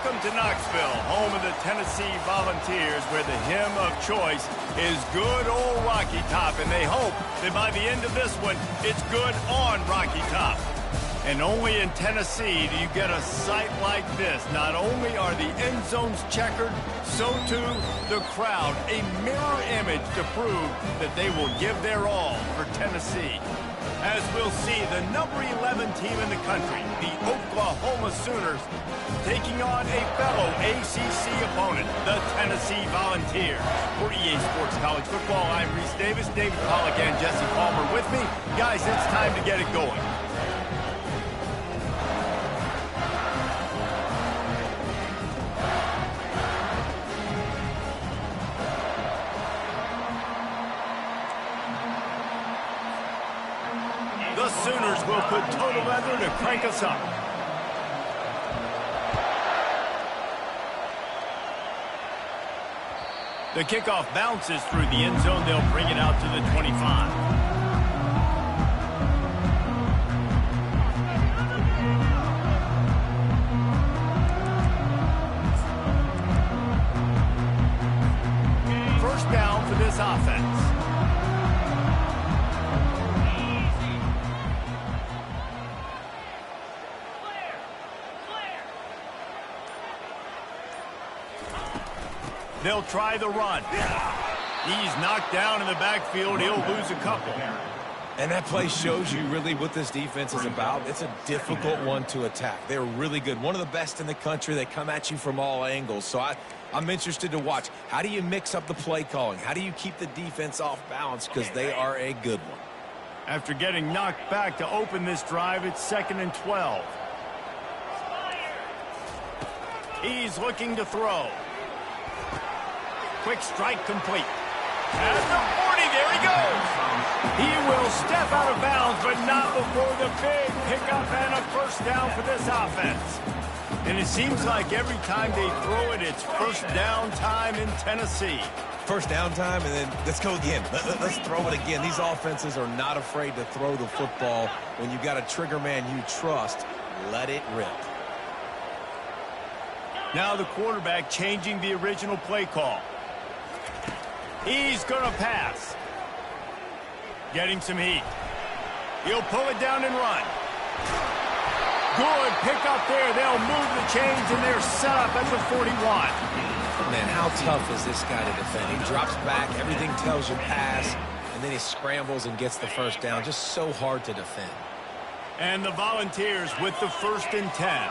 Welcome to Knoxville, home of the Tennessee Volunteers, where the hymn of choice is Good Old Rocky Top, and they hope that by the end of this one, it's good on Rocky Top. And only in Tennessee do you get a sight like this. Not only are the end zones checkered, so too the crowd, a mirror image to prove that they will give their all for Tennessee. As we'll see, the number 11 team in the country, the Oklahoma Sooners, taking on a fellow ACC opponent, the Tennessee Volunteers. For EA Sports College Football, I'm Reese Davis, David Pollack, and Jesse Palmer with me. Guys, it's time to get it going. The Sooners will put total leather to crank us up. The kickoff bounces through the end zone. They'll bring it out to the 25. First down for this offense. They'll try the run. He's knocked down in the backfield. He'll lose a couple. And that play shows you really what this defense is about. It's a difficult one to attack. They're really good. One of the best in the country. They come at you from all angles. So I'm interested to watch. How do you mix up the play calling? How do you keep the defense off balance? Because they are a good one. After getting knocked back to open this drive, it's 2nd and 12. He's looking to throw. Quick strike complete. At the 40, there he goes. He will step out of bounds, but not before the big pickup and a first down for this offense. And it seems like every time they throw it, it's first down time in Tennessee. First down time, and then let's go again. Let's throw it again. These offenses are not afraid to throw the football. When you've got a trigger man you trust, let it rip. Now the quarterback changing the original play call. He's going to pass. Getting some heat. He'll pull it down and run. Good pick up there. They'll move the chains, and they're set up at the 41. Man, how tough is this guy to defend? He drops back. Everything tells you pass, and then he scrambles and gets the first down. Just so hard to defend. And the Volunteers with the 1st and 10.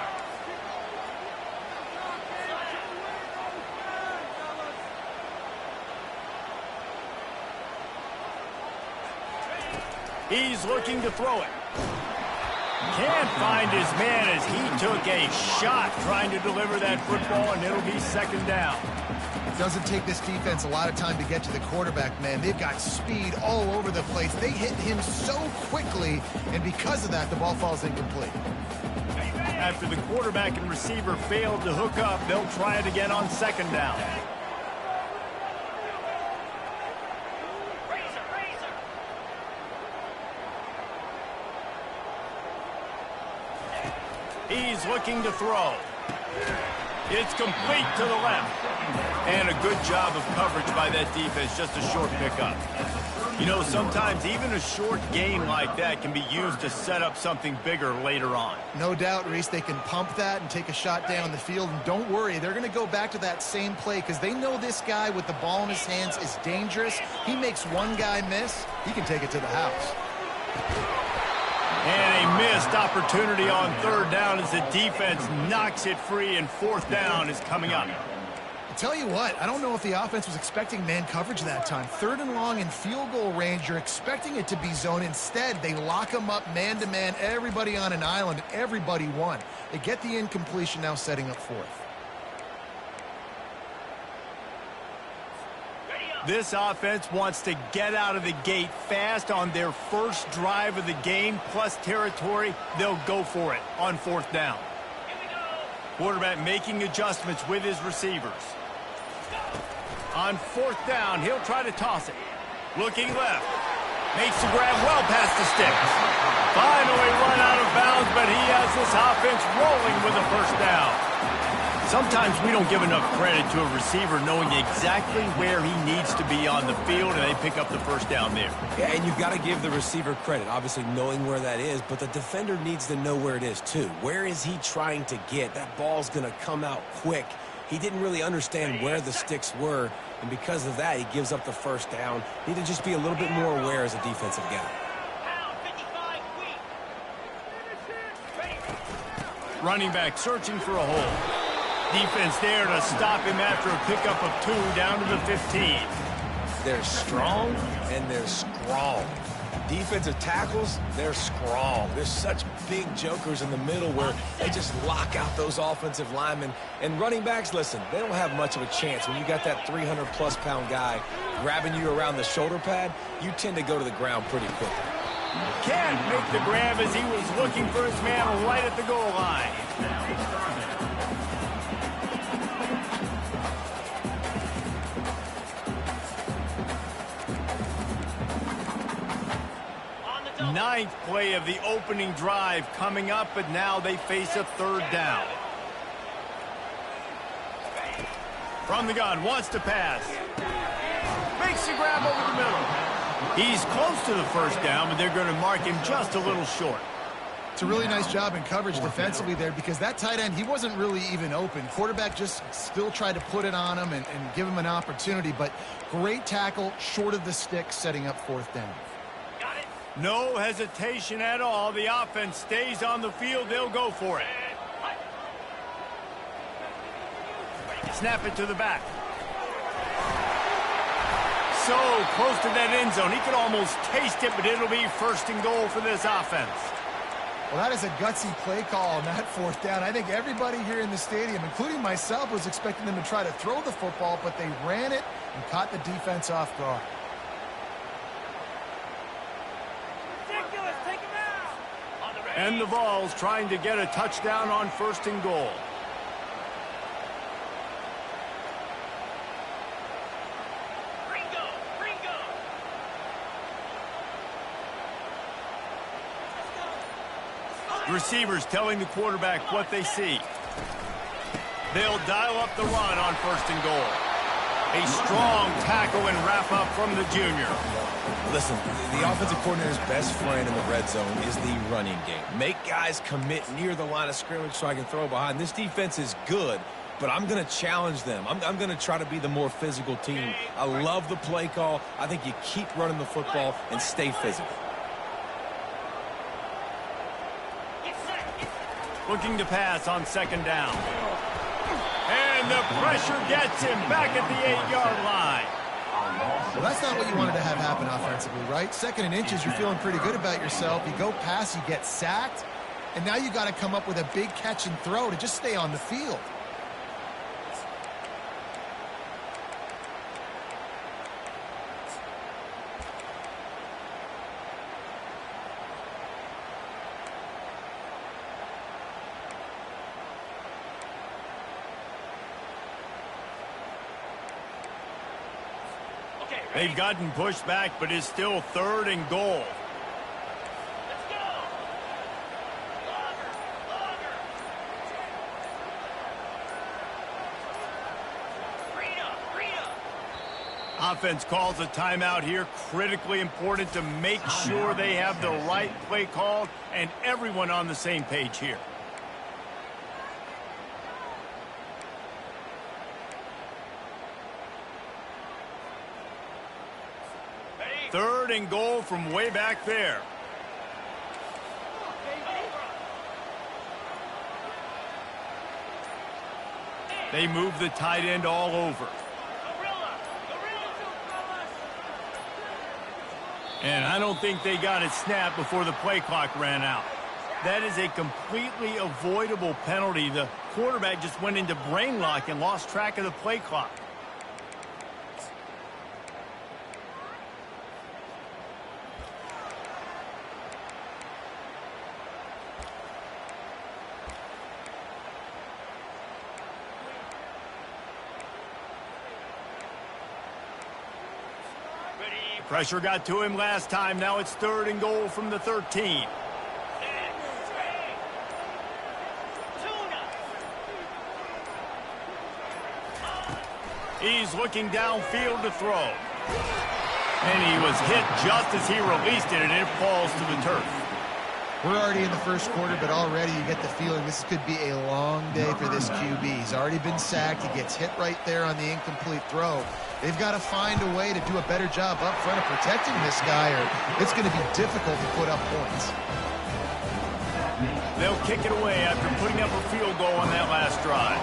He's looking to throw it. Can't find his man as he took a shot trying to deliver that football, and it'll be 2nd down. It doesn't take this defense a lot of time to get to the quarterback, man. They've got speed all over the place. They hit him so quickly, and because of that, the ball falls incomplete. After the quarterback and receiver failed to hook up, they'll try it again on 2nd down. He's looking to throw. It's complete to the left. And a good job of coverage by that defense, just a short pickup. You know, sometimes even a short gain like that can be used to set up something bigger later on. No doubt, Reese, they can pump that and take a shot down the field. And don't worry, they're going to go back to that same play because they know this guy with the ball in his hands is dangerous. He makes one guy miss, he can take it to the house. And a missed opportunity on 3rd down as the defense knocks it free, and 4th down is coming up. I'll tell you what, I don't know if the offense was expecting man coverage that time. 3rd and long in field goal range, you're expecting it to be zone. Instead, they lock them up man-to-man, everybody on an island, everybody won. They get the incompletion, now setting up 4th. This offense wants to get out of the gate fast on their first drive of the game, plus territory. They'll go for it on 4th down. Quarterback making adjustments with his receivers. On 4th down, he'll try to toss it. Looking left. Makes the grab well past the sticks. Finally run out of bounds, but he has this offense rolling with a 1st down. Sometimes we don't give enough credit to a receiver knowing exactly where he needs to be on the field, and they pick up the first down there. Yeah, and you've got to give the receiver credit, obviously knowing where that is, but the defender needs to know where it is too. Where is he trying to get? That ball's going to come out quick. He didn't really understand where the sticks were, and because of that, he gives up the first down. Need to just be a little bit more aware as a defensive guy. Running back searching for a hole. Defense there to stop him after a pickup of 2 down to the 15. They're strong and they're strong. Defensive tackles, they're strong. There's such big jokers in the middle where they just lock out those offensive linemen. And running backs, listen, they don't have much of a chance. When you got that 300-plus pound guy grabbing you around the shoulder pad, you tend to go to the ground pretty quickly. Can't make the grab as he was looking for his man right at the goal line. Ninth play of the opening drive coming up, but now they face a 3rd down. From the gun, wants to pass. Makes the grab over the middle. He's close to the first down, but they're going to mark him just a little short. It's a really nice job in coverage defensively there because that tight end, he wasn't really even open. Quarterback just still tried to put it on him and give him an opportunity, but great tackle short of the stick, setting up 4th down. No hesitation at all. The offense stays on the field. They'll go for it. Snap it to the back. So close to that end zone. He could almost taste it, but it'll be 1st and goal for this offense. Well, that is a gutsy play call on that 4th down. I think everybody here in the stadium, including myself, was expecting them to try to throw the football, but they ran it and caught the defense off guard. And the Vols trying to get a touchdown on 1st and goal. Receivers telling the quarterback what they see. They'll dial up the run on 1st and goal. A strong tackle and wrap up from the junior. Listen, the offensive coordinator's best friend in the red zone is the running game. Make guys commit near the line of scrimmage so I can throw behind. This defense is good, but I'm going to challenge them. I'm going to try to be the more physical team. I love the play call. I think you keep running the football and stay physical. Looking to pass on 2nd down. And the pressure gets him back at the 8-yard line. Well, that's not what you wanted to have happen offensively, right? 2nd and inches, you're feeling pretty good about yourself. You go past, you get sacked, and now you got to come up with a big catch and throw to just stay on the field. They've gotten pushed back, but it's still 3rd and goal. Let's go. Offense calls a timeout here. Critically important to make sure they have the right play called and everyone on the same page here. Third and goal from way back there. They move the tight end all over. And I don't think they got it snapped before the play clock ran out. That is a completely avoidable penalty. The quarterback just went into brain lock and lost track of the play clock. Pressure got to him last time. Now it's 3rd and goal from the 13. He's looking downfield to throw. And he was hit just as he released it, and it falls to the turf. We're already in the first quarter, but already you get the feeling this could be a long day for this QB. He's already been sacked. He gets hit right there on the incomplete throw. They've got to find a way to do a better job up front of protecting this guy, or it's going to be difficult to put up points. They'll kick it away after putting up a field goal on that last drive.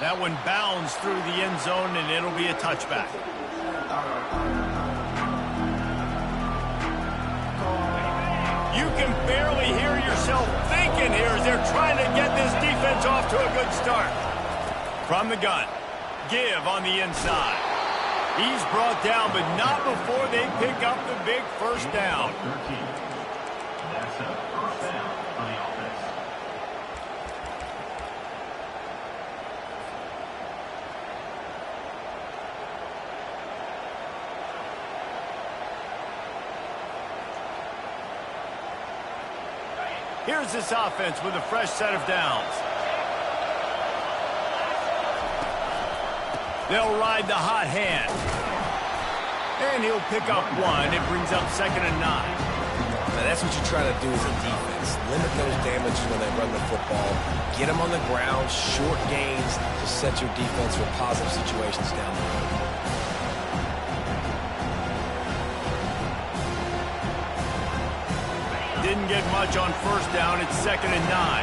That one bounds through the end zone, and it'll be a touchback. You can barely hear yourself thinking here as they're trying to get this defense off to a good start. From the gun, give on the inside. He's brought down, but not before they pick up the big first down. That's a first down on the offense. Here's this offense with a fresh set of downs. They'll ride the hot hand. And he'll pick up one. It brings up 2nd and 9. Now that's what you try to do as a defense. Limit those damages when they run the football. Get them on the ground, short gains to set your defense for positive situations down the road. Didn't get much on first down. It's 2nd and 9.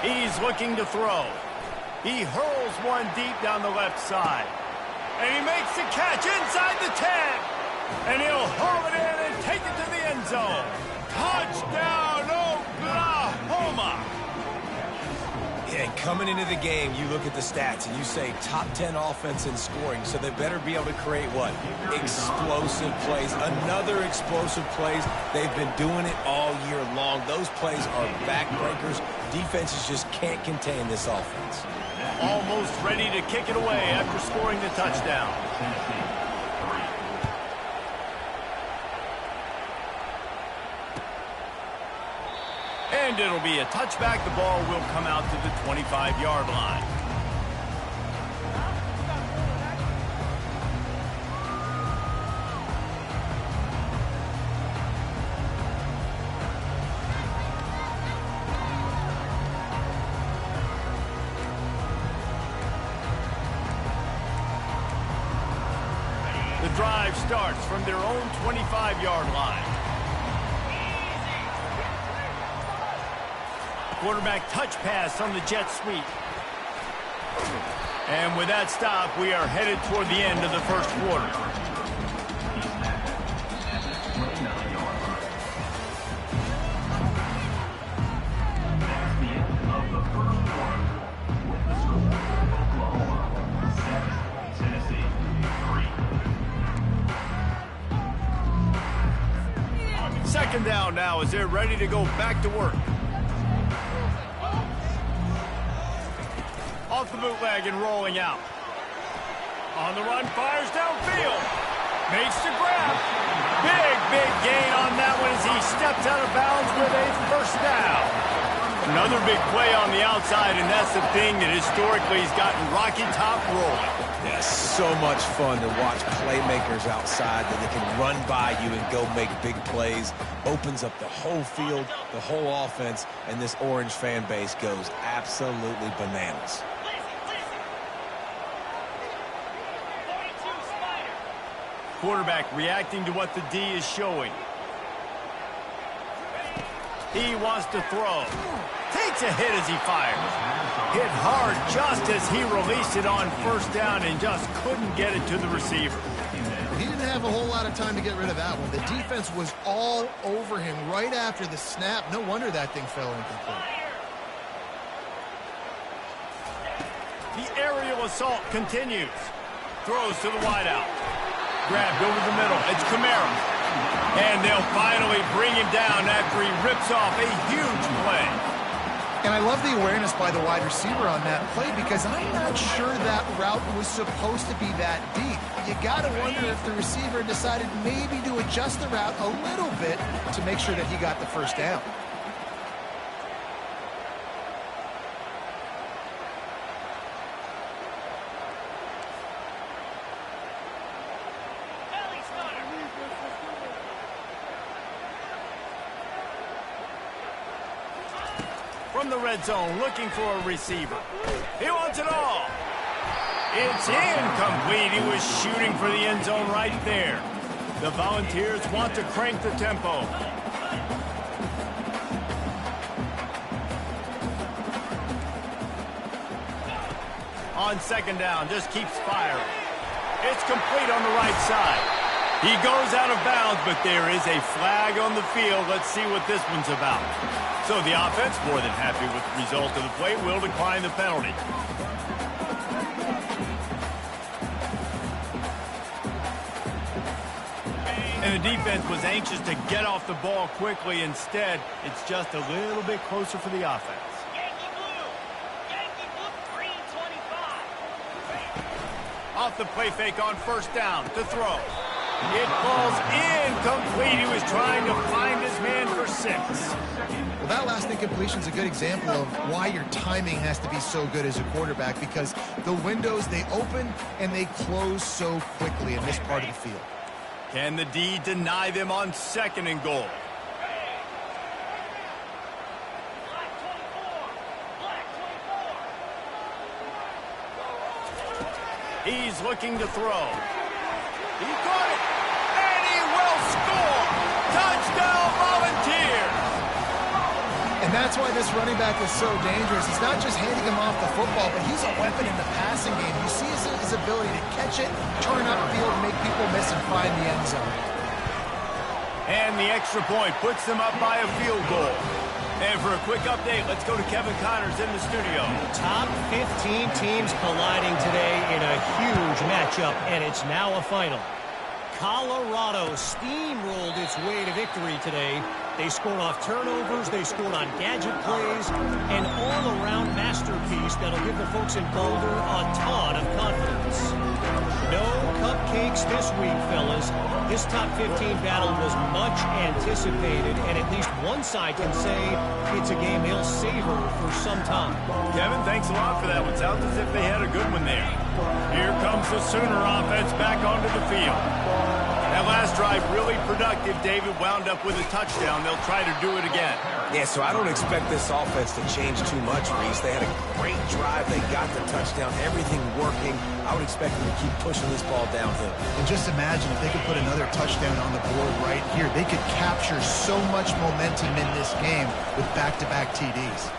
He's looking to throw. He hurls one deep down the left side. And he makes the catch inside the 10. And he'll haul it in and take it to the end zone. Touchdown, Oklahoma! Yeah, coming into the game, you look at the stats and you say top 10 offense in scoring, so they better be able to create what? Explosive plays. Another explosive plays. They've been doing it all year long. Those plays are backbreakers. Defenses just can't contain this offense. Almost ready to kick it away after scoring the touchdown. And it'll be a touchback. The ball will come out to the 25-yard line. The drive starts from their own 25-yard line. Quarterback touch pass on the jet sweep. And with that stop, we are headed toward the end of the first quarter. That's the end of the first quarter. With the score, Oklahoma 7, Tennessee 3. Second down now as they're ready to go back to work. Off the bootleg and rolling out. On the run, fires downfield. Makes the grab. Big gain on that one as he steps out of bounds with a first down. Another big play on the outside, and that's the thing that historically has gotten Rocky Top rolling. Yeah, so much fun to watch playmakers outside that they can run by you and go make big plays. Opens up the whole field, the whole offense, and this Orange fan base goes absolutely bananas. Quarterback reacting to what the D is showing. He wants to throw. Takes a hit as he fires. Hit hard just as he released it on first down and just couldn't get it to the receiver. He didn't have a whole lot of time to get rid of that one. The defense was all over him right after the snap. No wonder that thing fell incomplete. The aerial assault continues. Throws to the wideout. Grabbed over the middle. It's Kamara. And they'll finally bring him down after he rips off a huge play. And I love the awareness by the wide receiver on that play because I'm not sure that route was supposed to be that deep. You got to wonder if the receiver decided maybe to adjust the route a little bit to make sure that he got the first down. From the red zone, looking for a receiver. He wants it all. It's incomplete. He was shooting for the end zone right there. The Volunteers want to crank the tempo. On second down, just keeps firing. It's complete on the right side. He goes out of bounds, but there is a flag on the field. Let's see what this one's about. So the offense, more than happy with the result of the play, will decline the penalty. And the defense was anxious to get off the ball quickly. Instead, it's just a little bit closer for the offense. Yankee blue, green 25. Off the play fake on first down to throw. It falls incomplete. He was trying to find his man for 6. Well, that last incompletion is a good example of why your timing has to be so good as a quarterback, because the windows, they open and they close so quickly in this part of the field. Can the D deny them on second and goal? He's looking to throw. He caught it, and he will score. Touchdown, Volunteers. And that's why this running back is so dangerous. It's not just handing him off the football, but he's a weapon in the passing game. You see his ability to catch it, turn upfield, make people miss, and find the end zone. And the extra point puts them up by a field goal. And for a quick update, let's go to Kevin Connors in the studio. Top 15 teams colliding today in a huge matchup, and it's now a final. Colorado steamrolled its way to victory today. They scored off turnovers, they scored on gadget plays, an all-around masterpiece that'll give the folks in Boulder a ton of confidence. No cupcakes this week, fellas. This top 15 battle was much anticipated, and at least one side can say it's a game they'll savor for some time. Kevin, thanks a lot for that one. Sounds as if they had a good one there. Here comes the Sooner offense back onto the field. That last drive really productive. David wound up with a touchdown. They'll try to do it again. Yeah, so I don't expect this offense to change too much, Reese. They had a great drive. They got the touchdown. Everything working. I would expect them to keep pushing this ball downhill. And just imagine if they could put another touchdown on the board right here. They could capture so much momentum in this game with back-to-back TDs.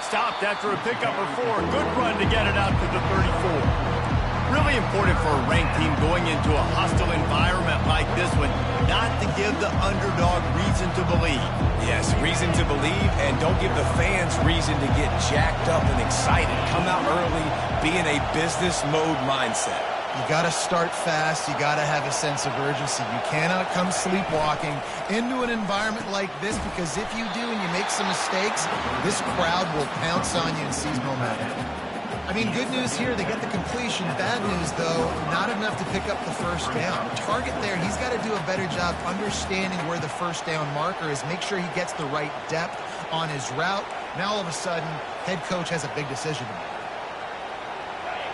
Stopped after a pickup of 4. Good run to get it out to the 34. Really important for a ranked team going into a hostile environment like this one, not to give the underdog reason to believe. Yes, reason to believe, and don't give the fans reason to get jacked up and excited. Come out early, be in a business mode mindset. You got to start fast. You got to have a sense of urgency. You cannot come sleepwalking into an environment like this, because if you do and you make some mistakes, this crowd will pounce on you and seize momentum. I mean, good news here, they get the completion. Bad news, though, not enough to pick up the first down. Target there, he's got to do a better job understanding where the first down marker is, make sure he gets the right depth on his route. Now, all of a sudden, head coach has a big decision to make.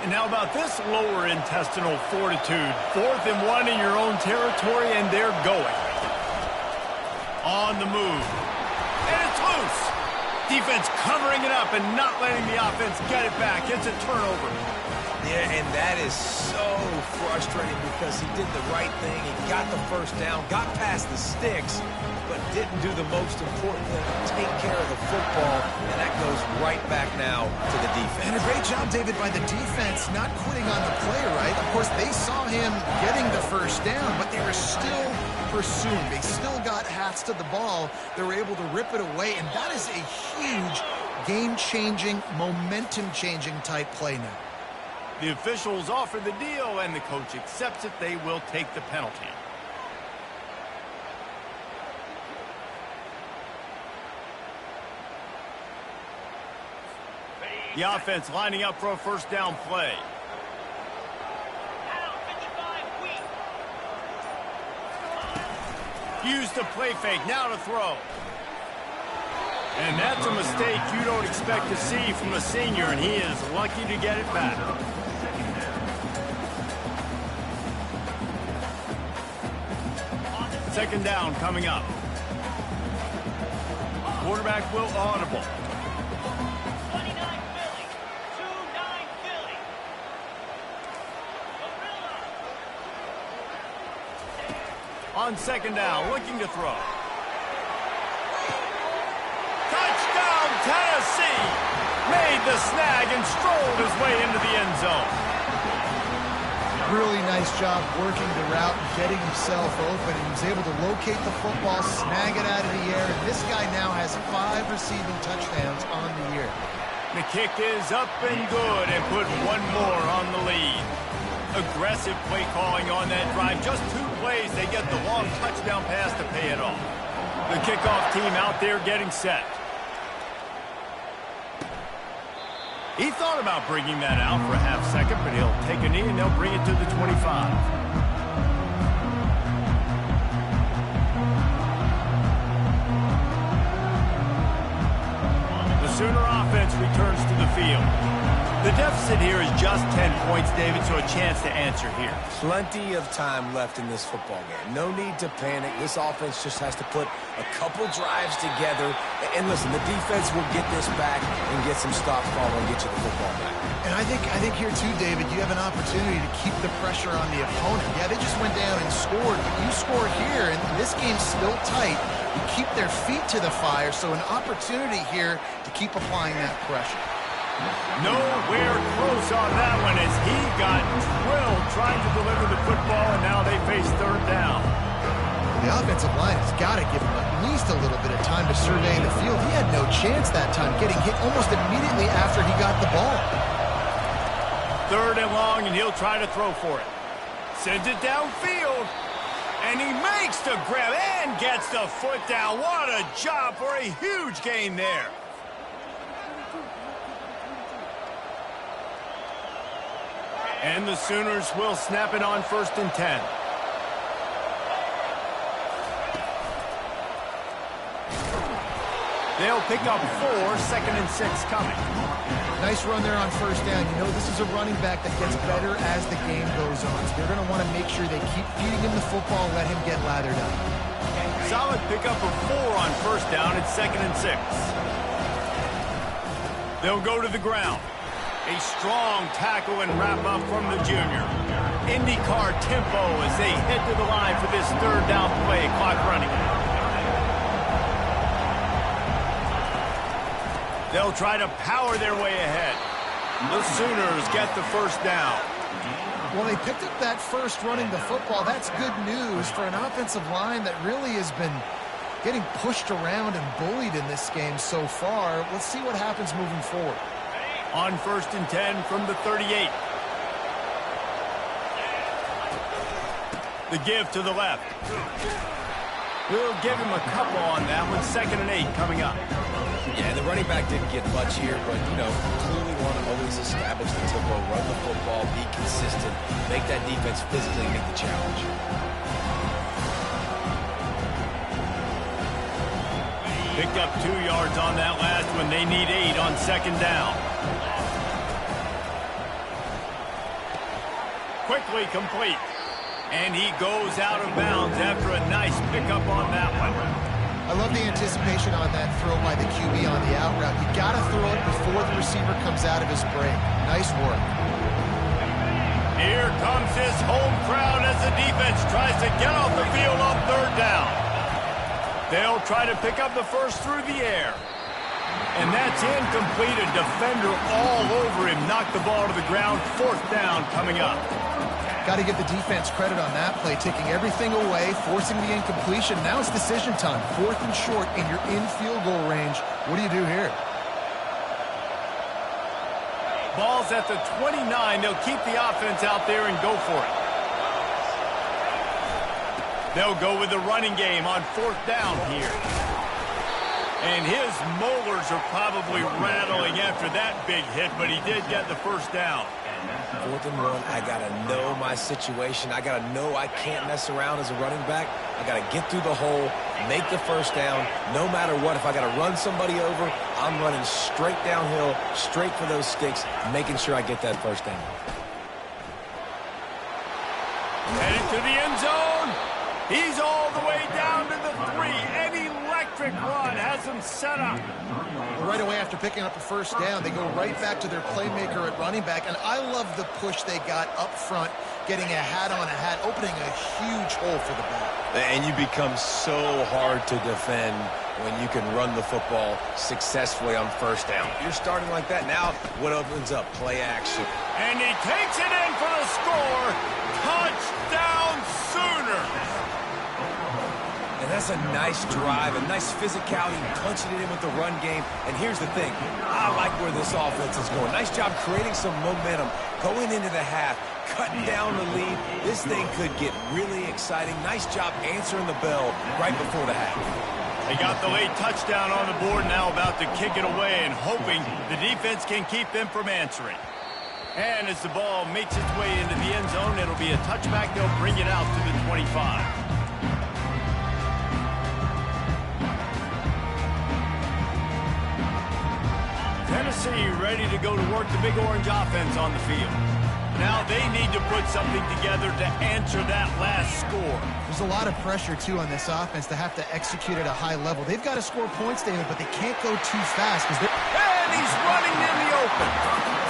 And how about this lower intestinal fortitude? 4th and 1 in your own territory, and they're going. On the move. And it's loose. Defense covering it up and not letting the offense get it back. It's a turnover. Yeah, and that is so frustrating because he did the right thing. He got the first down, got past the sticks, but didn't do the most important thing, take care of the football, and that goes right back now to the defense. And a great job, David, by the defense not quitting on the play, right? Of course, they saw him getting the first down, but they were still pursuing. They still got hats to the ball. They were able to rip it away, and that is a huge game-changing, momentum-changing type play now. The officials offer the deal, and the coach accepts it. They will take the penalty. The offense lining up for a first down play. Down 55 weak. Use the play fake, now to throw. And that's a mistake you don't expect to see from a senior, and he is lucky to get it back. Second down coming up. Quarterback will audible. 29 Philly. 2-9 Philly. On second down, looking to throw. Touchdown, Tennessee! Made the snag and strolled his way into the end zone. Really nice job working the route and getting himself open. He was able to locate the football, snag it out of the air, and this guy now has 5 receiving touchdowns on the year. The kick is up and good and put one more on the lead. Aggressive play calling on that drive. Just 2 plays, they get the long touchdown pass to pay it off. The kickoff team out there getting set. He thought about bringing that out for a half second, but he'll take a knee and they'll bring it to the 25. The Sooner offense returns to the field. The deficit here is just 10 points, David, so a chance to answer here. Plenty of time left in this football game. No need to panic. This offense just has to put a couple drives together. And listen, the defense will get this back and get some stops following and get you the football back. And I think here too, David, you have an opportunity to keep the pressure on the opponent. Yeah, they just went down and scored, but you score here, and this game's still tight. You keep their feet to the fire, so an opportunity here to keep applying that pressure. Nowhere close on that one as he got drilled trying to deliver the football, and now they face third down. The offensive line has got to give him at least a little bit of time to survey the field. He had no chance that time, getting hit almost immediately after he got the ball. Third and long, and he'll try to throw for it. Sends it downfield, and he makes the grab and gets the foot down. What a job for a huge gain there. And the Sooners will snap it on 1st and 10. They'll pick up 4, 2nd and 6 coming. Nice run there on 1st down. You know, this is a running back that gets better as the game goes on. So they're going to want to make sure they keep feeding him the football and let him get lathered up. Solid pickup of 4 on 1st down at 2nd and 6. They'll go to the ground. A strong tackle and wrap up from the junior. IndyCar tempo as they head to the line for this third down play. Clock running. They'll try to power their way ahead. The Sooners get the first down. Well, they picked up that first running the football. That's good news for an offensive line that really has been getting pushed around and bullied in this game so far. Let's see what happens moving forward. On 1st and 10 from the 38. The give to the left. We'll give him a couple on that one. 2nd and 8 coming up. Yeah, the running back didn't get much here, but, you know, clearly want to always establish the tempo, run the football, be consistent, make that defense physically meet the challenge. Picked up 2 yards on that last one. They need 8 on 2nd down. Quickly complete. And he goes out of bounds after a nice pickup on that one. I love the anticipation on that throw by the QB on the out route. You got to throw it before the receiver comes out of his break. Nice work. Here comes his home crowd as the defense tries to get off the field on 3rd down. They'll try to pick up the first through the air. And that's incomplete. A defender all over him. Knocked the ball to the ground. 4th down coming up. Got to give the defense credit on that play, taking everything away, forcing the incompletion. Now it's decision time. 4th and short, and you're in field goal range. What do you do here? Ball's at the 29. They'll keep the offense out there and go for it. They'll go with the running game on 4th down here. And his molars are probably rattling after that big hit, but he did get the first down. 4th and 1, I got to know my situation. I got to know I can't mess around as a running back. I got to get through the hole, make the first down, no matter what. If I got to run somebody over, I'm running straight downhill, straight for those sticks, making sure I get that first down. Headed to the end zone. He's all the way down to the 3. An electric run has him set up. Well, right away after picking up a first down, they go right back to their playmaker at running back. And I love the push they got up front, getting a hat on a hat, opening a huge hole for the ball. And you become so hard to defend when you can run the football successfully on first down. You're starting like that. Now what opens up? Play action. And he takes it in for the score. Touchdown Sooners. And that's a nice drive, a nice physicality, punching it in with the run game. And here's the thing. I like where this offense is going. Nice job creating some momentum, going into the half, cutting down the lead. This thing could get really exciting. Nice job answering the bell right before the half. They got the late touchdown on the board, now about to kick it away and hoping the defense can keep them from answering. And as the ball makes its way into the end zone, it'll be a touchback. They'll bring it out to the 25. Tennessee ready to go to work the Big Orange offense on the field. Now they need to put something together to answer that last score. There's a lot of pressure, too, on this offense to have to execute at a high level. They've got to score points, David, but they can't go too fast. And he's running in the open.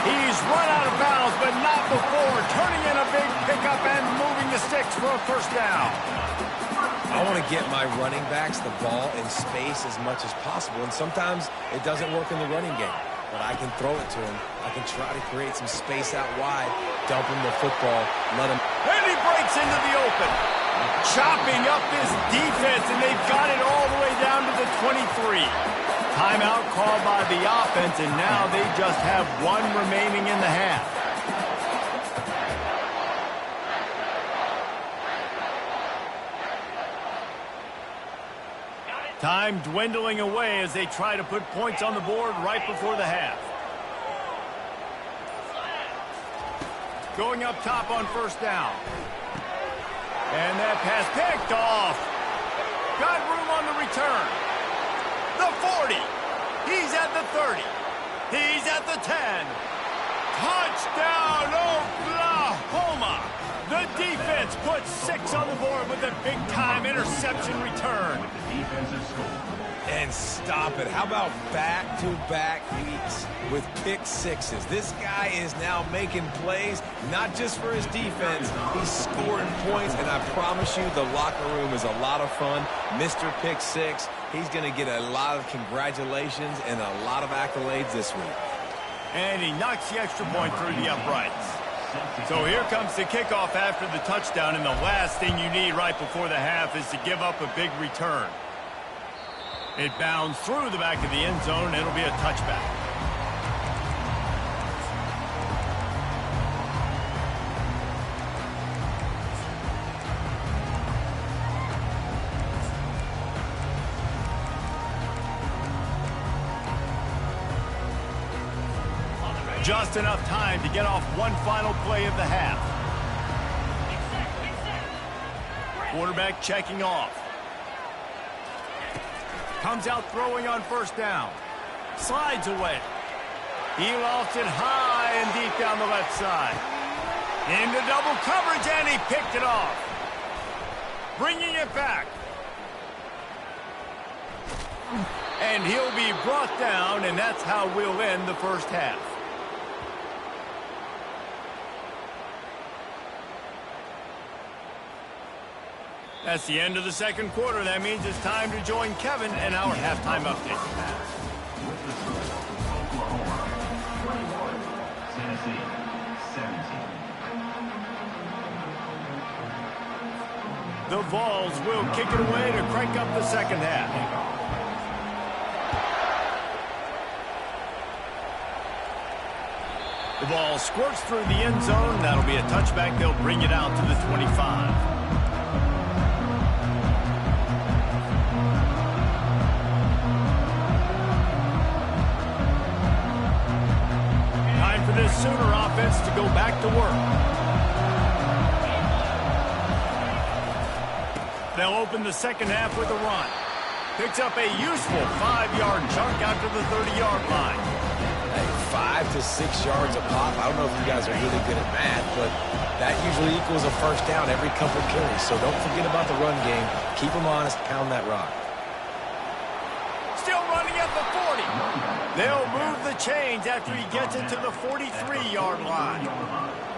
He's run out of bounds, but not before turning in a big pickup and moving the sticks for a first down. I want to get my running backs the ball in space as much as possible, and sometimes it doesn't work in the running game. But I can throw it to him. I can try to create some space out wide, dump him the football, let him... And he breaks into the open. Chopping up this defense, and they've got it all the way down to the 23. Timeout called by the offense, and now they just have one remaining in the half. Time dwindling away as they try to put points on the board right before the half. Going up top on first down. And that pass picked off. Got room on the return. The 40. He's at the 30. He's at the 10. Touchdown, Oklahoma! The defense puts 6 on the board with a big-time interception return. And stop it. How about back-to-back weeks with pick sixes? This guy is now making plays, not just for his defense. He's scoring points, and I promise you the locker room is a lot of fun. Mr. Pick Six, he's going to get a lot of congratulations and a lot of accolades this week. And he knocks the extra point through the uprights. So here comes the kickoff after the touchdown, and the last thing you need right before the half is to give up a big return. It bounds through the back of the end zone, and it'll be a touchback. Just enough time to get off one final play of the half. Quarterback checking off. Comes out throwing on first down. Slides away. He lofts it high and deep down the left side. Into double coverage, and he picked it off. Bringing it back. And he'll be brought down, and that's how we'll end the first half. That's the end of the second quarter. That means it's time to join Kevin in our halftime update. Oklahoma 21, Tennessee 17. The Vols will kick it away to crank up the second half. The ball squirts through the end zone. That'll be a touchback. They'll bring it out to the 25. time for this Sooner offense to go back to work. They'll open the second half with a run. Picks up a useful 5-yard chunk out to the 30-yard line. Hey, 5 to 6 yards a pop. I don't know if you guys are really good at math, but that usually equals a first down every couple carries. So don't forget about the run game. Keep them honest. Pound that rock. Still running at the 40. They'll move the chains after he gets it to the 43-yard line.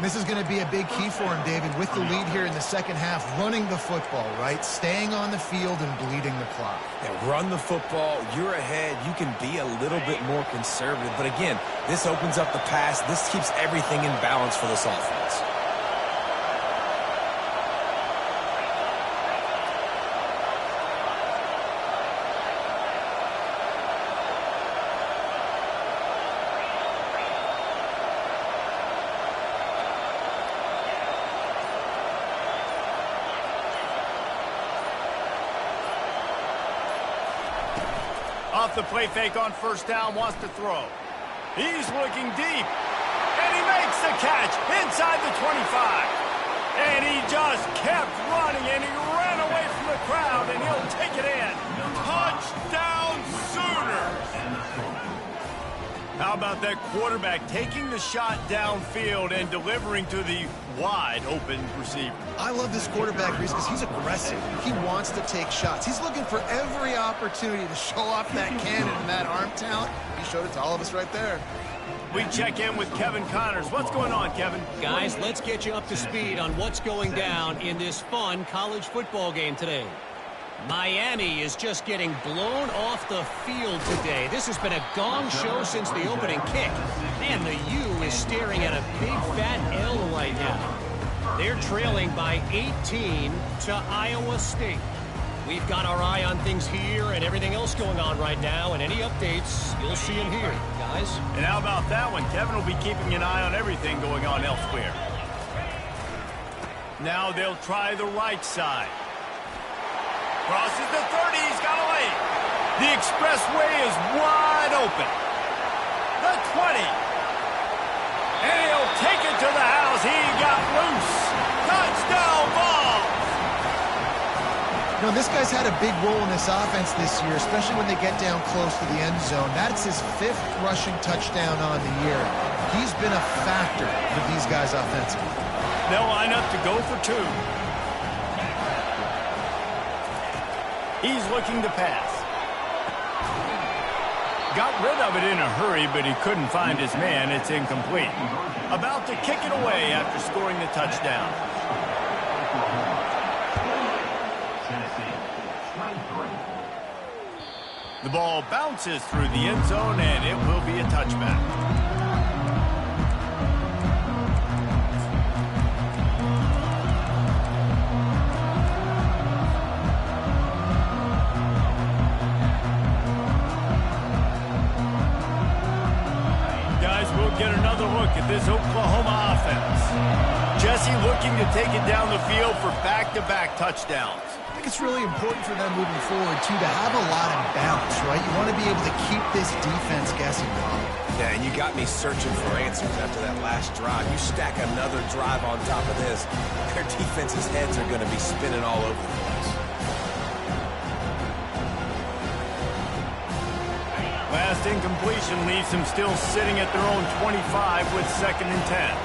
This is going to be a big key for him, David, with the lead here in the second half, running the football, right? Staying on the field and bleeding the clock. Yeah, run the football. You're ahead. You can be a little bit more conservative. But again, this opens up the pass. This keeps everything in balance for this offense. Off the play fake on first down, wants to throw. He's looking deep, and he makes the catch inside the 25. And he just kept running, and he ran away from the crowd, and he'll take it in. Touchdown Sooners! How about that quarterback taking the shot downfield and delivering to the wide-open receiver? I love this quarterback, Reese, because he's aggressive. He wants to take shots. He's looking for every opportunity to show off that cannon and that arm talent. He showed it to all of us right there. We check in with Kevin Connors. What's going on, Kevin? Guys, let's get you up to speed on what's going down in this fun college football game today. Miami is just getting blown off the field today. This has been a gong show since the opening kick. And the U is staring at a big fat L right now. They're trailing by 18 to Iowa State. We've got our eye on things here and everything else going on right now, and any updates, you'll see them here, guys. And how about that one? Kevin will be keeping an eye on everything going on elsewhere. Now they'll try the right side. Crosses the 30, he's got a lane. The expressway is wide open. The 20. And he'll take it to the house. He got loose. Touchdown ball. You know, this guy's had a big role in this offense this year, especially when they get down close to the end zone. That's his 5th rushing touchdown on the year. He's been a factor for these guys offensively. They'll line up to go for 2. He's looking to pass. Got rid of it in a hurry, but he couldn't find his man. It's incomplete. About to kick it away after scoring the touchdown. The ball bounces through the end zone, and it will be a touchback. Get another look at this Oklahoma offense. Jesse looking to take it down the field for back-to-back touchdowns. I think it's really important for them moving forward, too, to have a lot of balance, right? You want to be able to keep this defense guessing, Bob. Yeah, and you got me searching for answers after that last drive. You stack another drive on top of this, their defense's heads are going to be spinning all over the place. Last incompletion leaves them still sitting at their own 25 with 2nd and 10.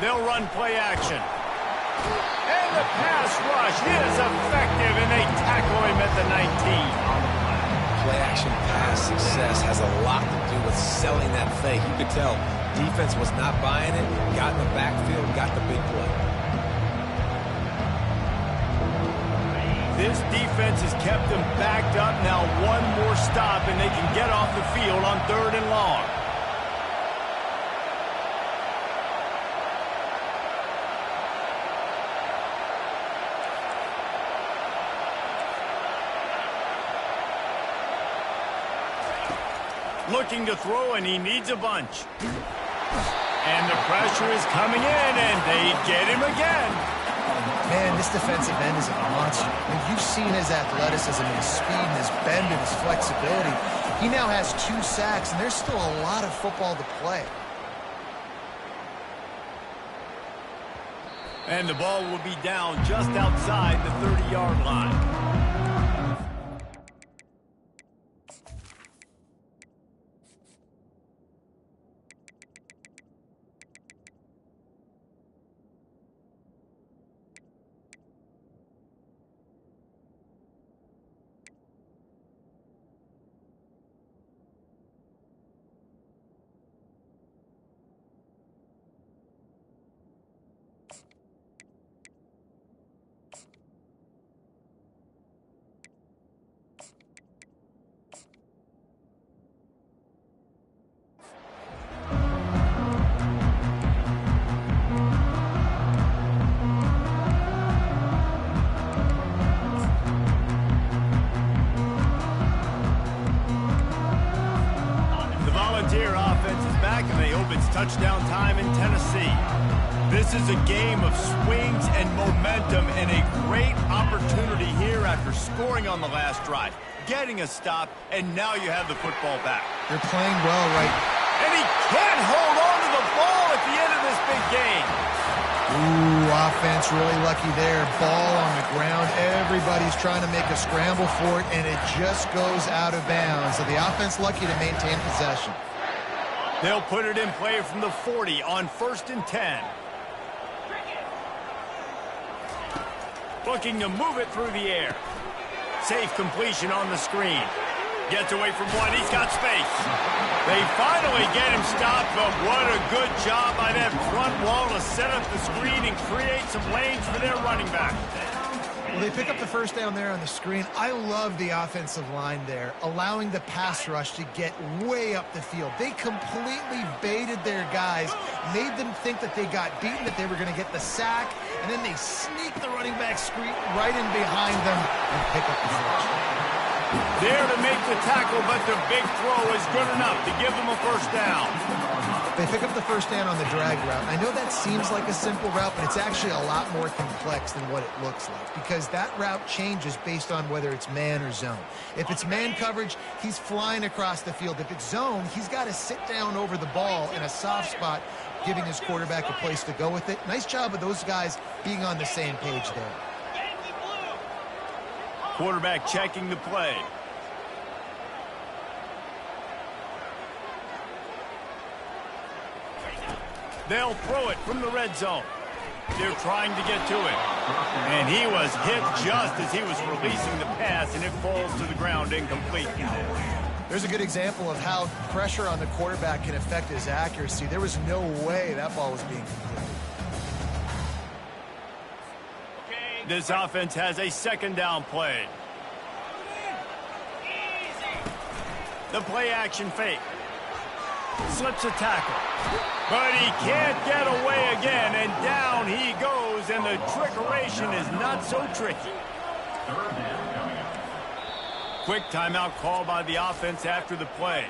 They'll run play action. And the pass rush is effective, and they tackle him at the 19. Play action pass success has a lot to do with selling that fake. You could tell defense was not buying it, got in the backfield, got the big play. This defense has kept them backed up. Now one more stop, and they can get off the field on 3rd and long. Looking to throw, and he needs a bunch. And the pressure is coming in, and they get him again. Man, this defensive end is a monster. I mean, you've seen his athleticism, his speed, and his bend, and his flexibility. He now has 2 sacks, and there's still a lot of football to play. And the ball will be down just outside the 30-yard line. Touchdown time in Tennessee. This is a game of swings and momentum and a great opportunity here after scoring on the last drive, getting a stop, and now you have the football back. They're playing well right. And he can't hold on to the ball at the end of this big game. Ooh, offense really lucky there. Ball on the ground. Everybody's trying to make a scramble for it, and it just goes out of bounds. So the offense lucky to maintain possession. They'll put it in play from the 40 on 1st and 10. Looking to move it through the air. Safe completion on the screen. Gets away from one. He's got space. They finally get him stopped, but what a good job by that front wall to set up the screen and create some lanes for their running back. Well, they pick up the first down there on the screen. I love the offensive line there, allowing the pass rush to get way up the field. They completely baited their guys, made them think that they got beaten, that they were going to get the sack, and then they sneak the running back screen right in behind them and pick up the first. There to make the tackle, but the big throw is good enough to give them a first down. They pick up the first down on the drag route. I know that seems like a simple route, but it's actually a lot more complex than what it looks like because that route changes based on whether it's man or zone. If it's man coverage, he's flying across the field. If it's zone, he's got to sit down over the ball in a soft spot, giving his quarterback a place to go with it. Nice job of those guys being on the same page there. Quarterback checking the play. They'll throw it from the red zone. They're trying to get to it. And he was hit just as he was releasing the pass, and it falls to the ground incomplete. There's a good example of how pressure on the quarterback can affect his accuracy. There was no way that ball was being completed. This offense has a 2nd down play. The play action fake. Slips a tackle. But he can't get away again, and down he goes, and the trickeration is not so tricky. Quick timeout call by the offense after the play.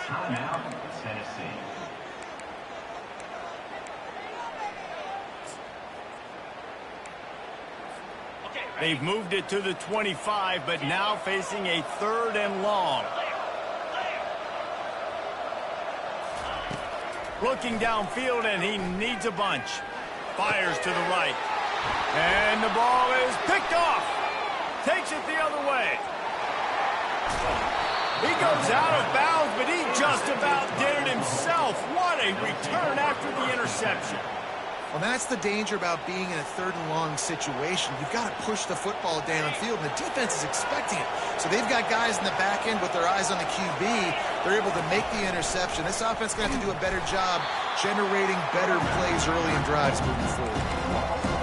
Timeout, Tennessee. They've moved it to the 25, but now facing a 3rd and long. Looking downfield, and he needs a bunch. Fires to the right. And the ball is picked off. Takes it the other way. He goes out of bounds, but he just about did it himself. What a return after the interception. Well, that's the danger about being in a 3rd and long situation. You've got to push the football downfield, and the defense is expecting it. So they've got guys in the back end with their eyes on the QB. They're able to make the interception. This offense is going to have to do a better job generating better plays early in drives moving forward.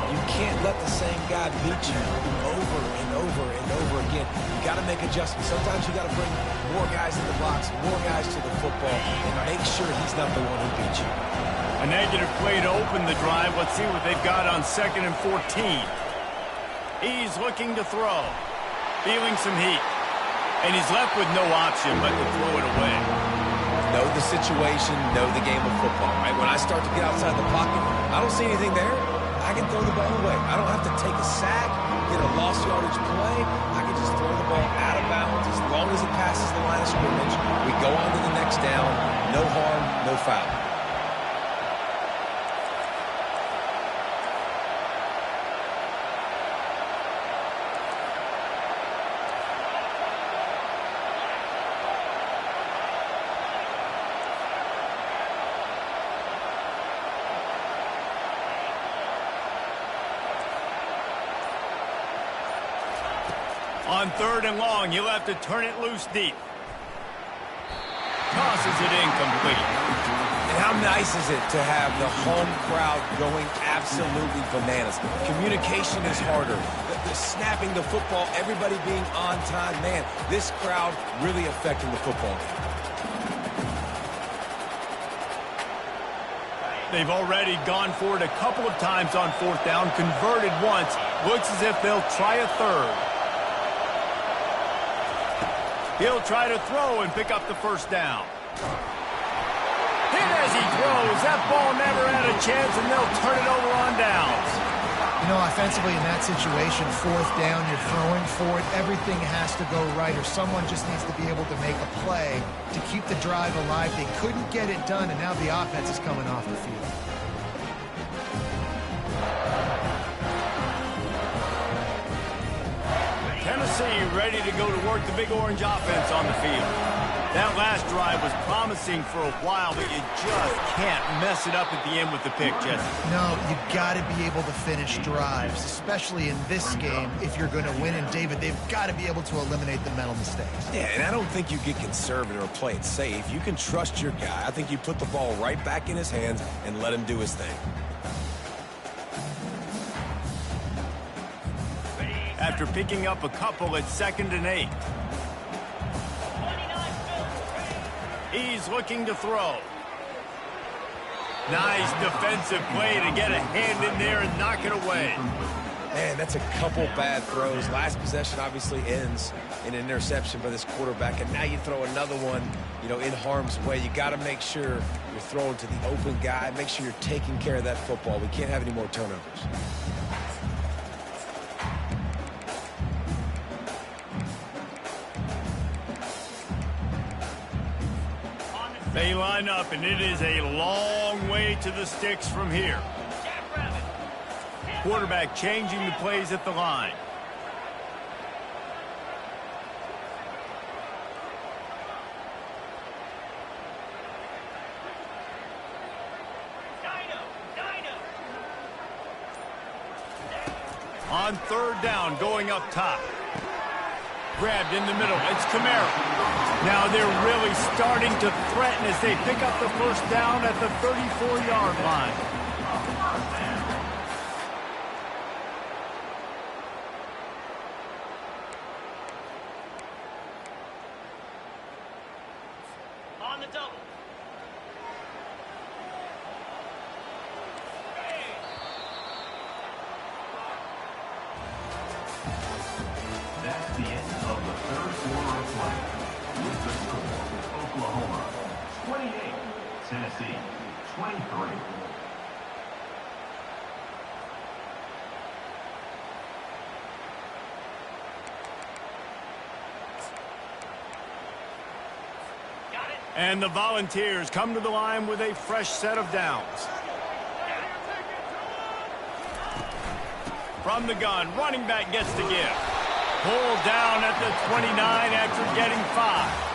You can't let the same guy beat you over and over and over again. You got to make adjustments. Sometimes you got to bring more guys in the box, more guys to the football, and make sure he's not the one who beat you. A negative play to open the drive. Let's see what they've got on 2nd and 14. He's looking to throw. Feeling some heat. And he's left with no option but to throw it away. Know the situation, know the game of football, right? When I start to get outside the pocket, I don't see anything there. I can throw the ball away. I don't have to take a sack, get a lost yardage play. I can just throw the ball out of bounds. As long as it passes the line of scrimmage, we go on to the next down. No harm, no foul. On 3rd and long, he'll have to turn it loose deep. Tosses it incomplete. And how nice is it to have the home crowd going absolutely bananas? Communication is harder. The snapping the football, everybody being on time. Man, this crowd really affecting the football game. They've already gone for it a couple of times on 4th down, converted once. Looks as if they'll try a 3rd. He'll try to throw and pick up the 1st down. Hit as he throws. That ball never had a chance, and they'll turn it over on downs. You know, offensively in that situation, 4th down, you're throwing for it. Everything has to go right, or someone just needs to be able to make a play to keep the drive alive. They couldn't get it done, and now the offense is coming off the field. Tennessee ready to go to work the Big Orange offense on the field. That last drive was promising for a while, but you just can't mess it up at the end with the pick, Jesse. No, you got to be able to finish drives, especially in this game if you're going to win. And, David, they've got to be able to eliminate the mental mistakes. Yeah, and I don't think you get conservative or play it safe. You can trust your guy. I think you put the ball right back in his hands and let him do his thing. After picking up a couple at 2nd and 8. He's looking to throw. Nice defensive play to get a hand in there and knock it away. Man, that's a couple bad throws. Last possession obviously ends in an interception by this quarterback, and now you throw another one, you know, in harm's way. You got to make sure you're throwing to the open guy. Make sure you're taking care of that football. We can't have any more turnovers. They line up, and it is a long way to the sticks from here. Quarterback changing the plays at the line. On 3rd down, going up top. Grabbed in the middle. It's Kamara. Now they're really starting to threaten as they pick up the 1st down at the 34-yard line. On the double. That's the end of the 3rd quarter of play. With the score, Oklahoma 28, Tennessee 23. Got it. And the Volunteers come to the line with a fresh set of downs. From the gun, running back gets the give. Pulled down at the 29 after getting 5.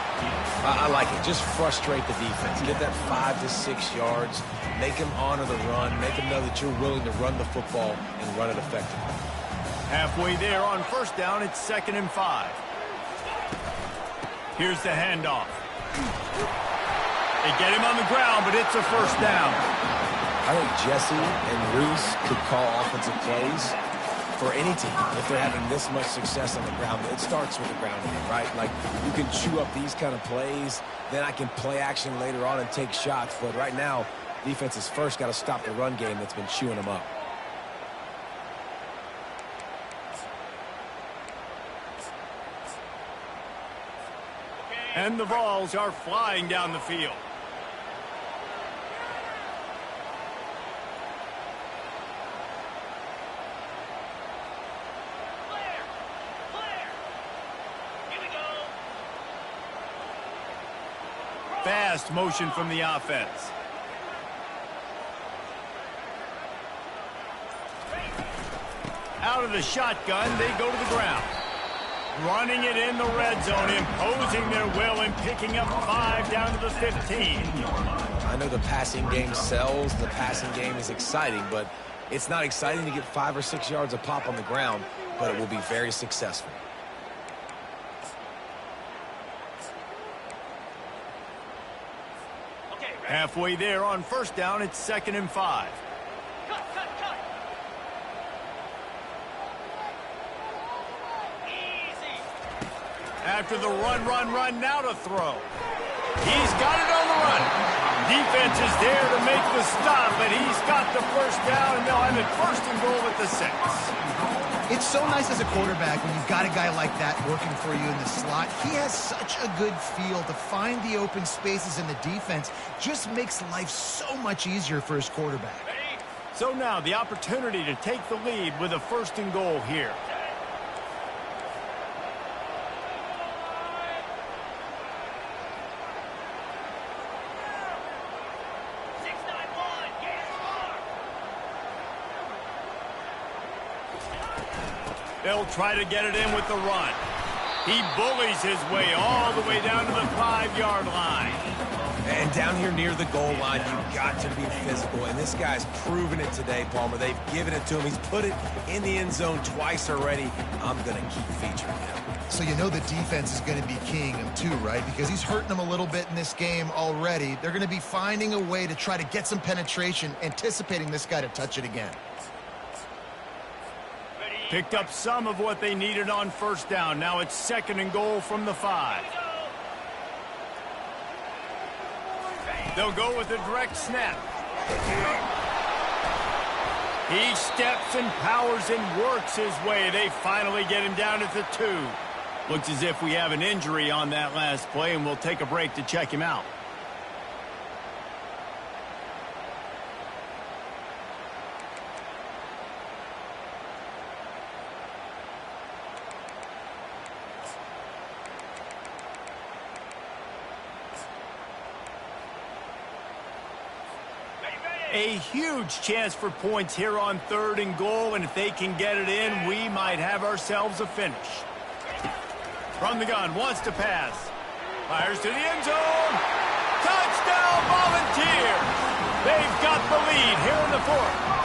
I like it. Just frustrate the defense. Get that 5 to 6 yards. Make them honor the run. Make them know that you're willing to run the football and run it effectively. Halfway there on 1st down, it's 2nd and 5. Here's the handoff. They get him on the ground, but it's a 1st down. I think Jesse and Reese could call offensive plays for any team if they're having this much success on the ground. It starts with the ground game, right? Like, you can chew up these kind of plays, then I can play action later on and take shots. But right now, defense has first got to stop the run game that's been chewing them up. And the balls are flying down the field. fast motion from the offense. Out of the shotgun, they go to the ground. Running it in the red zone, imposing their will and picking up 5 down to the 15. I know the passing game sells, the passing game is exciting, but it's not exciting to get 5 or 6 yards a pop on the ground, but it will be very successful. Okay, ready? Halfway there on first down, it's 2nd and 5. Cut, cut, cut. Easy. After the run, now to throw. He's got it on the run. Defense is there to make the stop, but he's got the first down, and they'll have it 1st and goal at the 6. It's so nice as a quarterback when you've got a guy like that working for you in the slot. He has such a good feel to find the open spaces in the defense. Just makes life so much easier for his quarterback. Ready? So now the opportunity to take the lead with a 1st and goal here. They'll try to get it in with the run. He bullies his way all the way down to the 5-yard line. And down here near the goal line, you've got to be physical. And this guy's proven it today, Palmer. They've given it to him. He's put it in the end zone twice already. I'm going to keep featuring him. So you know the defense is going to be keying him too, right? Because he's hurting them a little bit in this game already. They're going to be finding a way to try to get some penetration, anticipating this guy to touch it again. Picked up some of what they needed on first down. Now it's 2nd and goal from the 5. They'll go with a direct snap. He steps and powers and works his way. They finally get him down at the 2. Looks as if we have an injury on that last play, and we'll take a break to check him out. A huge chance for points here on 3rd and goal, and if they can get it in, we might have ourselves a finish. From the gun, wants to pass. Fires to the end zone. Touchdown, Volunteers! They've got the lead here in the 4th.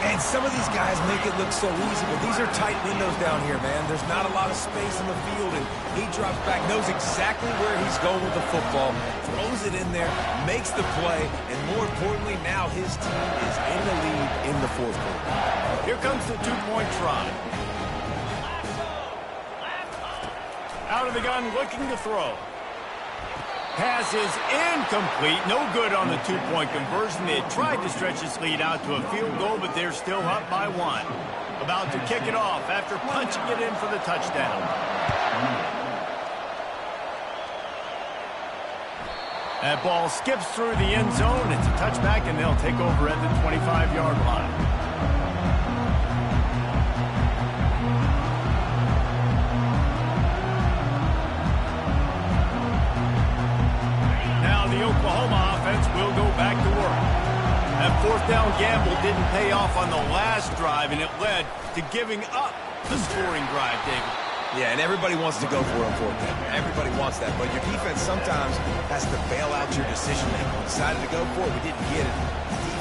And some of these guys make it look so easy, but these are tight windows down here, man. There's not a lot of space in the field, and he drops back, knows exactly where he's going with the football, throws it in there, makes the play, and more importantly, now his team is in the lead in the 4th quarter. Here comes the 2-point try. Out of the gun, looking to throw. Pass is incomplete. No good on the 2-point conversion. They had tried to stretch this lead out to a field goal, but they're still up by 1. About to kick it off after punching it in for the touchdown. That ball skips through the end zone. It's a touchback, and they'll take over at the 25-yard line. The Oklahoma offense will go back to work. That 4th down gamble didn't pay off on the last drive, and it led to giving up the scoring drive, David. Yeah, and everybody wants to go for it on 4th down. Everybody wants that, but your defense sometimes has to bail out your decision-making. We decided to go for it. We didn't get it.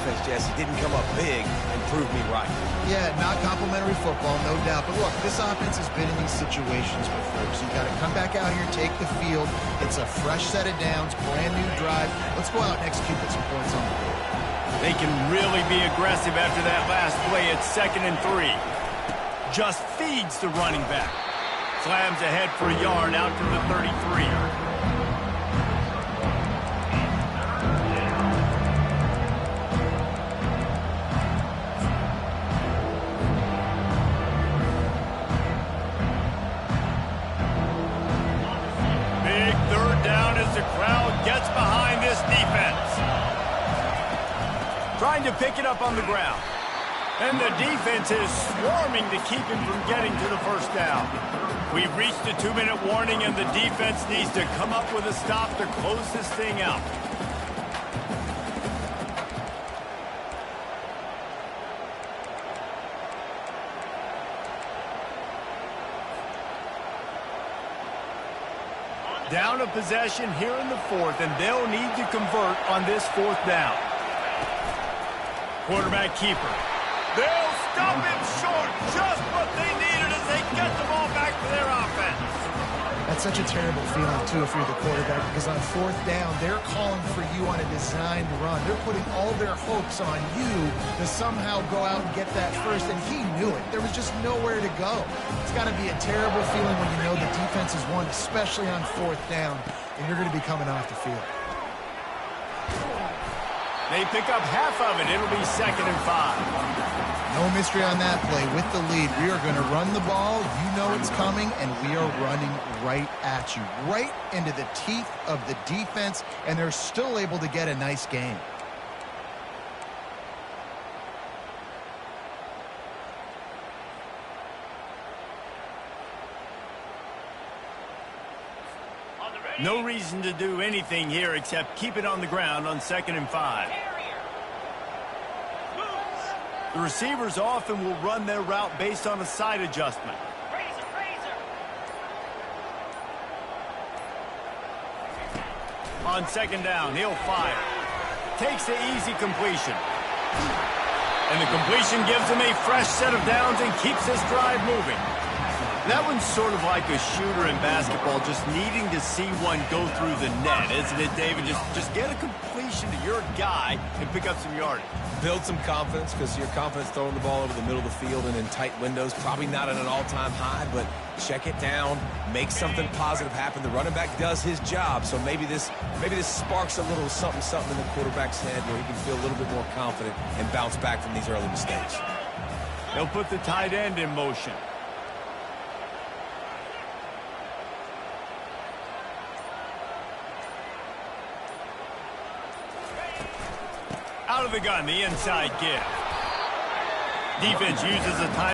The defense, Jesse, didn't come up big and prove me right. Yeah, not complimentary football, no doubt. But look, this offense has been in these situations before, so you got to come back out here, take the field. It's a fresh set of downs, brand new drive. Let's go out and execute, put some points on the board. They can really be aggressive after that last play. It's 2nd and 3. Just feeds the running back. Slams ahead for a yard out to the 33. Big 3rd down as the crowd gets behind this defense. Trying to pick it up on the ground. And the defense is swarming to keep him from getting to the first down. We've reached the 2-minute warning, and the defense needs to come up with a stop to close this thing out. Down a possession here in the fourth, and they'll need to convert on this fourth down. Quarterback keeper. They'll stop him short. Just what they needed as they get the ball back to their offense. That's such a terrible feeling, too, if you're the quarterback, because on fourth down, they're calling for you on a designed run. They're putting all their hopes on you to somehow go out and get that first, and he knew it. There was just nowhere to go. It's got to be a terrible feeling when you know the defense has won, especially on fourth down, and you're going to be coming off the field. They pick up half of it. It'll be 2nd and 5. No mystery on that play. With the lead, we are going to run the ball. You know it's coming, and we are running right at you, right into the teeth of the defense, and they're still able to get a nice gain. No reason to do anything here except keep it on the ground on 2nd and 5. The receivers often will run their route based on a side adjustment. On 2nd down, he'll fire. Takes the easy completion. And the completion gives him a fresh set of downs and keeps this drive moving. That one's sort of like a shooter in basketball, just needing to see one go through the net, isn't it, David? Just get a completion to your guy and pick up some yardage. Build some confidence, because your confidence throwing the ball over the middle of the field and in tight windows, probably not at an all-time high, but check it down, make something positive happen. The running back does his job, so maybe this sparks a little something in the quarterback's head where he can feel a little bit more confident and bounce back from these early mistakes. They'll put the tight end in motion. Out of the gun, the inside give. Defense uses a time.